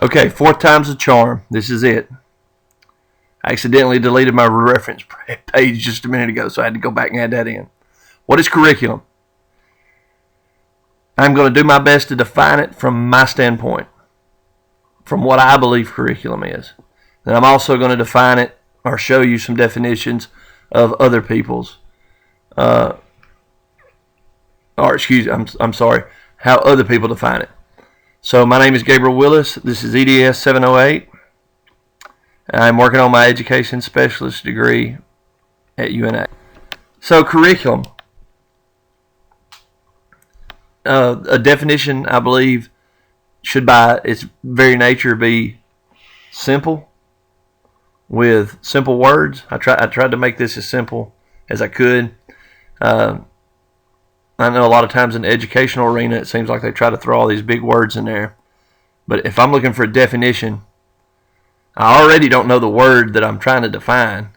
Okay, fourth time's a charm. This is it. I accidentally deleted my reference page just a minute ago, so I had to go back and add that in. What is curriculum? I'm going to do my best to define it from my standpoint, from what I believe curriculum is. And I'm also going to define it or show you some definitions of other people's, I'm sorry, how other people define it. So my name is Gabriel Willis. This is EDS 708. I'm working on my education specialist degree at UNA. So curriculum. A definition, I believe, should by its very nature be simple, with simple words. I tried to make this as simple as I could. I know a lot of times in the educational arena, it seems like they try to throw all these big words in there. But if I'm looking for a definition, I already don't know the word that I'm trying to define.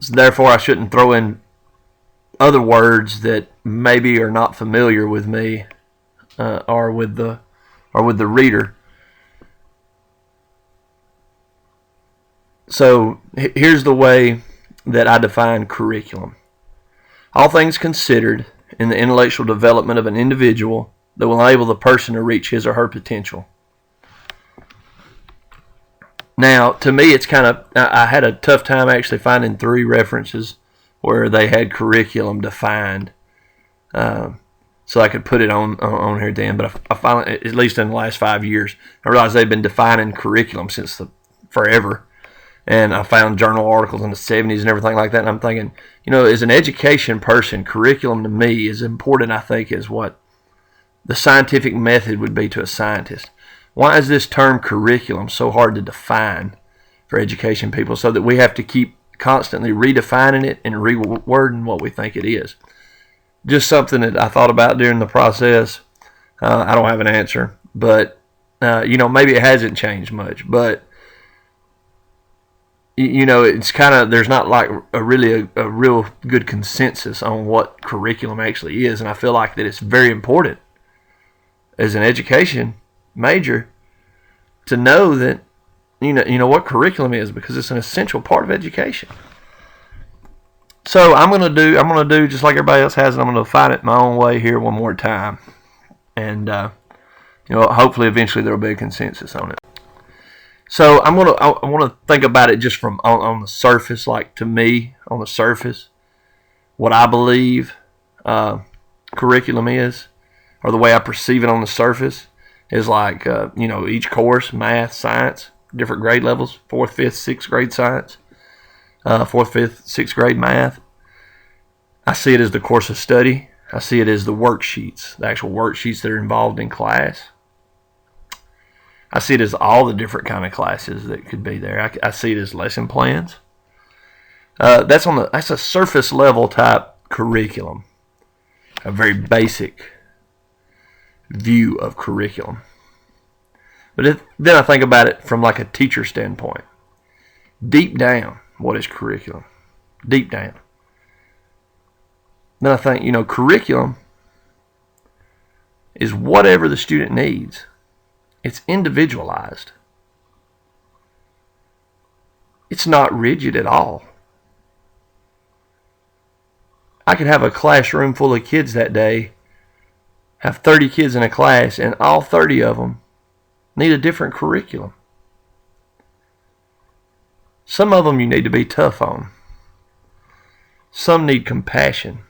So therefore, I shouldn't throw in other words that maybe are not familiar with me or with the reader. So here's the way that I define curriculum. All things considered in the intellectual development of an individual that will enable the person to reach his or her potential. Now, to me, it's kind of, I had a tough time actually finding 3 references where they had curriculum defined. So I could put it on here at the end. But I finally, at least in the last 5 years, I realized they've been defining curriculum since forever. And I found journal articles in the 70s and everything like that. And I'm thinking, as an education person, curriculum to me is important, I think, as what the scientific method would be to a scientist. Why is this term curriculum so hard to define for education people, so that we have to keep constantly redefining it and rewording what we think it is? Just something that I thought about during the process. I don't have an answer, but maybe it hasn't changed much. But it's kind of, there's not like a real good consensus on what curriculum actually is, and I feel like that it's very important as an education major to know that what curriculum is, because it's an essential part of education. So I'm gonna do just like everybody else has, and I'm gonna define it my own way here one more time, and hopefully eventually there will be a consensus on it. So I want to think about it just from on the surface, like to me on the surface, what I believe curriculum is, or the way I perceive it on the surface is like each course, math, science, different grade levels, 4th, 5th, 6th grade science, 4th, 5th, 6th grade math. I see it as the course of study. I see it as the worksheets, the actual worksheets that are involved in class. I see it as all the different kind of classes that could be there. I see it as lesson plans. That's a surface level type curriculum, a very basic view of curriculum. But then I think about it from like a teacher standpoint. Deep down, what is curriculum? Deep down. Then I think, curriculum is whatever the student needs. It's individualized. It's not rigid at all. I could have a classroom full of kids that day, have 30 kids in a class, and all 30 of them need a different curriculum. Some of them you need to be tough on. Some need compassion.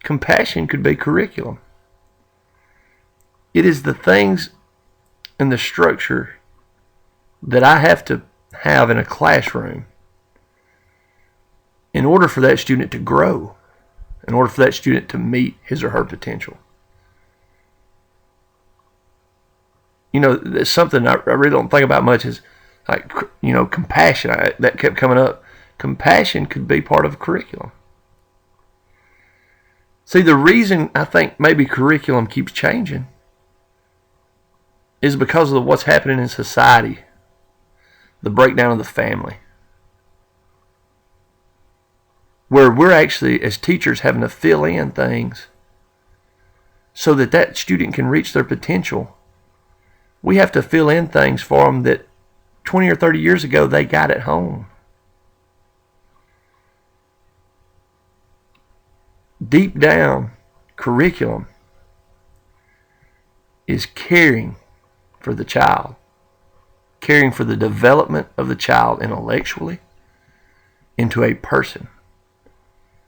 Compassion could be curriculum. It is the things and the structure that I have to have in a classroom in order for that student to grow, in order for that student to meet his or her potential. There's something I really don't think about much is like, compassion. That kept coming up. Compassion could be part of a curriculum. See, the reason I think maybe curriculum keeps changing is because of what's happening in society, the breakdown of the family, where we're actually, as teachers, having to fill in things so that student can reach their potential we have to fill in things for them that 20 or 30 years ago they got at home. Deep down, curriculum is caring for the child, caring for the development of the child intellectually into a person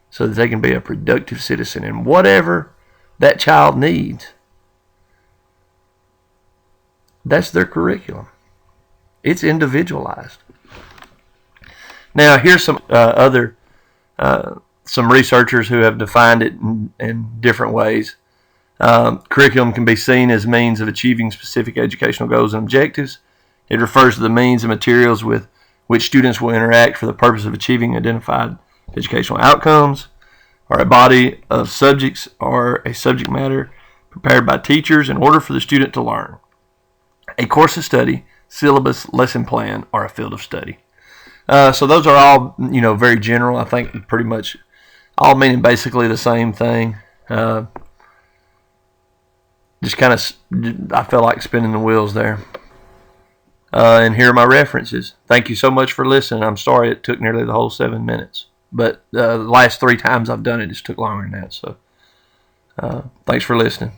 so that they can be a productive citizen in whatever that child needs. That's their curriculum. It's individualized. Now, here's some some researchers who have defined it in different ways. Curriculum can be seen as means of achieving specific educational goals and objectives. It refers to the means and materials with which students will interact for the purpose of achieving identified educational outcomes, or a body of subjects or a subject matter prepared by teachers in order for the student to learn. A course of study, syllabus, lesson plan, or a field of study. So those are all, very general. I think pretty much all meaning basically the same thing. Just kind of, I felt like spinning the wheels there. And here are my references. Thank you so much for listening. I'm sorry it took nearly the whole 7 minutes. But the last 3 times I've done it just took longer than that. So thanks for listening.